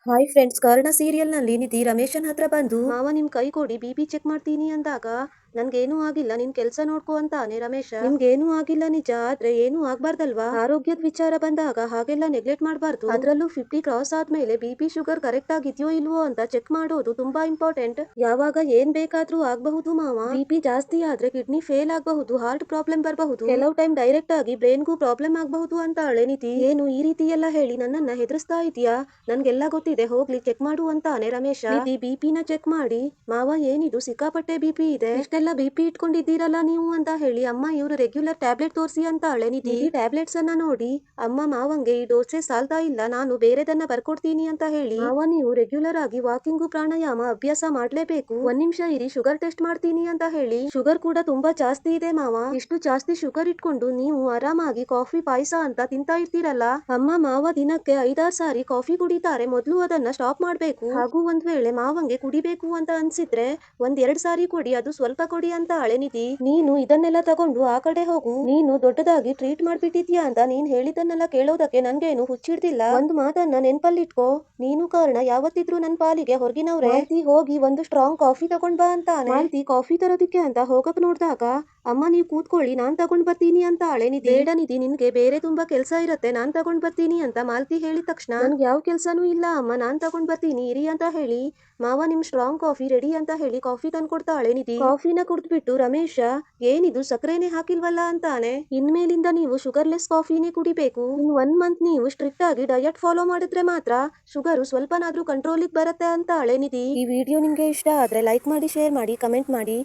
Hi friends, Karna ಸೀರಿಯಲ್ನಲ್ಲಿ ನಿಧಿ ರಮೇಶನ್ ಹತ್ರ ಬಂದು ಮಾವ ನಿಮ್ ಕೈ ಕೊಡಿ ಬಿ ಚೆಕ್ ಮಾಡ್ತೀನಿ ಅಂದಾಗ ನನ್ಗೇನೂ ಆಗಿಲ್ಲ, ನಿನ್ ಕೆಲ್ಸ ನೋಡ್ಕೋ ಅಂತಾನೆ ರಮೇಶ. ನಿಮ್ಗೇನೂ ಆಗಿಲ್ಲ ನಿಜ, ಆದ್ರೆ ಏನೂ ಆಗ್ಬಾರ್ದಲ್ವಾ? ಆರೋಗ್ಯದ ವಿಚಾರ ಬಂದಾಗ ಹಾಗೆಲ್ಲ ನೆಗ್ಲೆಕ್ಟ್ ಮಾಡಬಾರ್ದು. ಅದ್ರಲ್ಲೂ 50 ಕ್ರಾಸ್ ಆದ್ಮೇಲೆ ಬಿ ಶುಗರ್ ಕರೆಕ್ಟ್ ಆಗಿದ್ಯೋ ಇಲ್ವೋ ಅಂತ ಚೆಕ್ ಮಾಡೋದು ತುಂಬಾ ಇಂಪಾರ್ಟೆಂಟ್. ಯಾವಾಗ ಏನ್ ಬೇಕಾದ್ರೂ ಆಗಬಹುದು ಮಾವ. ಬಿ ಜಾಸ್ತಿ ಆದ್ರೆ ಕಿಡ್ನಿ ಫೇಲ್ ಆಗಬಹುದು, ಹಾರ್ಟ್ ಪ್ರಾಬ್ಲಮ್ ಬರಬಹುದು, ಕೆಲವು ಟೈಮ್ ಡೈರೆಕ್ಟ್ ಆಗಿ ಬ್ರೈನ್ಗೂ ಪ್ರಾಬ್ಲಮ್ ಆಗಬಹುದು ಅಂತ ನಿಧಿ. ಏನು ಈ ರೀತಿ ಎಲ್ಲ ಹೇಳಿ ನನ್ನನ್ನ ಹೆದರ್ಸ್ತಾ ಇದೀಯಾ? ನನ್ಗೆಲ್ಲ ಗೊತ್ತಿದೆ, ಹೋಗ್ಲಿ ಚೆಕ್ ಮಾಡು ಅಂತಾನೆ ರಮೇಶ. ನಿಧಿ ಬಿಪಿನ ಚೆಕ್ ಮಾಡಿ, ಮಾವ ಏನಿದು ಸಿಕ್ಕಾಪಟ್ಟೆ ಬಿಪಿ ಇದೆ, ಇಷ್ಟೆಲ್ಲ ಬಿಪಿ ಇಟ್ಕೊಂಡಿದ್ದೀರಲ್ಲ ನೀವು ಅಂತ ಹೇಳಿ, ಅಮ್ಮ ಇವರು ರೆಗ್ಯುಲರ್ ಟ್ಯಾಬ್ಲೆಟ್ ತೋರಿಸಿ ಅಂತ ನಿಧಿ. ಟ್ಯಾಬ್ಲೆಟ್ಸ್ ಅನ್ನ ನೋಡಿ, ಅಮ್ಮ ಮಾವಂಗೆ ಈ ಡೋಸೇಜ್ ಸಾಲ್ತಾ ಇಲ್ಲ, ನಾನು ಬೇರೆದನ್ನ ಬರ್ಕೊಡ್ತೀನಿ ಅಂತ ಹೇಳಿ, ಮಾವ ನೀವು ರೆಗ್ಯುಲರ್ ಆಗಿ ವಾಕಿಂಗು ಪ್ರಾಣಾಯಾಮ ಅಭ್ಯಾಸ ಮಾಡ್ಲೇಬೇಕು, ಒಂದ್ ನಿಮಿಷ ಇರಿ ಶುಗರ್ ಟೆಸ್ಟ್ ಮಾಡ್ತೀನಿ ಅಂತ ಹೇಳಿ. ಶುಗರ್ ಕೂಡ ತುಂಬಾ ಜಾಸ್ತಿ ಇದೆ ಮಾವ, ಇಷ್ಟು ಜಾಸ್ತಿ ಶುಗರ್ ಇಟ್ಕೊಂಡು ನೀವು ಆರಾಮಾಗಿ ಕಾಫಿ ಪಾಯಸ ಅಂತ ತಿಂತಾ ಇರ್ತೀರಲ್ಲ. ಅಮ್ಮ ಮಾವ ದಿನಕ್ಕೆ 5-6 ಸಾರಿ ಕಾಫಿ ಕುಡಿತಾರೆ, ಮೊದಲು ಅದನ್ನ ಸ್ಟಾಪ್ ಮಾಡ್ಬೇಕು. ಹಾಗೂ ಒಂದ್ ವೇಳೆ ಮಾವಂಗೆ ಕುಡಿಬೇಕು ಅಂತ ಅನ್ಸಿದ್ರೆ 1-2 ಸಾರಿ ಕೊಡಿ, ಅದು ಸ್ವಲ್ಪ ಕೊಡಿ ಅಂತ ನಿಧಿ. ನೀನು ಇದನ್ನೆಲ್ಲ ತಗೊಂಡು ಆ ಕಡೆ ಹೋಗು, ನೀನು ದೊಡ್ಡದಾಗಿ ಟ್ರೀಟ್ ಮಾಡ್ಬಿಟ್ಟಿದ್ಯಾ ಅಂತ ನೀನ್ ಹೇಳಿದ್ದನ್ನೆಲ್ಲ ಕೇಳೋದಕ್ಕೆ ನನ್ಗೇನು ಹುಚ್ಚಿಡ್ತಿಲ್ಲ. ಒಂದು ಮಾತನ್ನ ನೆನ್ಪಲ್ಲಿಟ್ಕೋ, ನೀನು ಕಾರಣ ಯಾವತ್ತಿದ್ರು ನನ್ ಪಾಲಿಗೆ ಹೊರಗಿನವ್ರೆ. ಮಾಲ್ತಿ ಹೋಗಿ ಒಂದು ಸ್ಟ್ರಾಂಗ್ ಕಾಫಿ ತಗೊಂಡ್ ಬಾ ಅಂತಾನೆ. ಮಾಲ್ತಿ ಕಾಫಿ ತರೋದಿಕ್ಕೆ ಅಂತ ಹೋಗಕ್ ನೋಡ್ದಾಗ, ಅಮ್ಮ ನೀವು ಕೂತ್ಕೊಳ್ಳಿ ನಾನ್ ತಗೊಂಡ್ ಬರ್ತೀನಿ ಅಂತ ನಿಧಿ. ಬೇಡ ನಿಧಿ, ನಿನ್ಗೆ ಬೇರೆ ತುಂಬಾ ಕೆಲ್ಸ ಇರತ್ತೆ, ನಾನ್ ತಗೊಂಡ್ ಬರ್ತೀನಿ ಅಂತ ಮಾಲ್ತಿ ಹೇಳಿದ ತಕ್ಷಣ, ನನ್ಗೆ ಯಾವ ಕೆಲ್ಸನೂ ಇಲ್ಲ ಅಮ್ಮ, ನಾನ್ ತಗೊಂಡ್ ಬರ್ತೀನಿ ಇರಿ ಅಂತ ಹೇಳಿ, ಮಾವ ನಿಮ್ ಸ್ಟ್ರಾಂಗ್ ಕಾಫಿ ರೆಡಿ ಅಂತ ಹೇಳಿ ಕಾಫಿ ತಂದ್ಕೊಡ್ತಾಳೆ ನಿಧಿ. ಕಾಫಿನ ಕುಡ್ದ್ಬಿಟ್ಟು ರಮೇಶ, ಏನಿದು ಸಕ್ಕರೆನೆ ಹಾಕಿಲ್ವಲ್ಲ ಅಂತಾನೆ. ಇನ್ಮೇಲಿಂದ ನೀವು ಶುಗರ್ಲೆಸ್ ಕಾಫಿನೇ ಕುಡಿಬೇಕು, ಇನ್ 1 ಮಂತ್ ನೀವು ಸ್ಟ್ರಿಕ್ಟ್ ಆಗಿ ಡಯಟ್ ಫಾಲೋ ಮಾಡಿದ್ರೆ ಮಾತ್ರ ಶುಗರು ಸ್ವಲ್ಪನಾದ್ರೂ ಕಂಟ್ರೋಲಿಗೆ ಬರುತ್ತೆ ಅಂತ ನಿಧಿ. ಈ ವಿಡಿಯೋ ನಿಮ್ಗೆ ಇಷ್ಟ ಆದ್ರೆ ಲೈಕ್ ಮಾಡಿ, ಶೇರ್ ಮಾಡಿ, ಕಮೆಂಟ್ ಮಾಡಿ.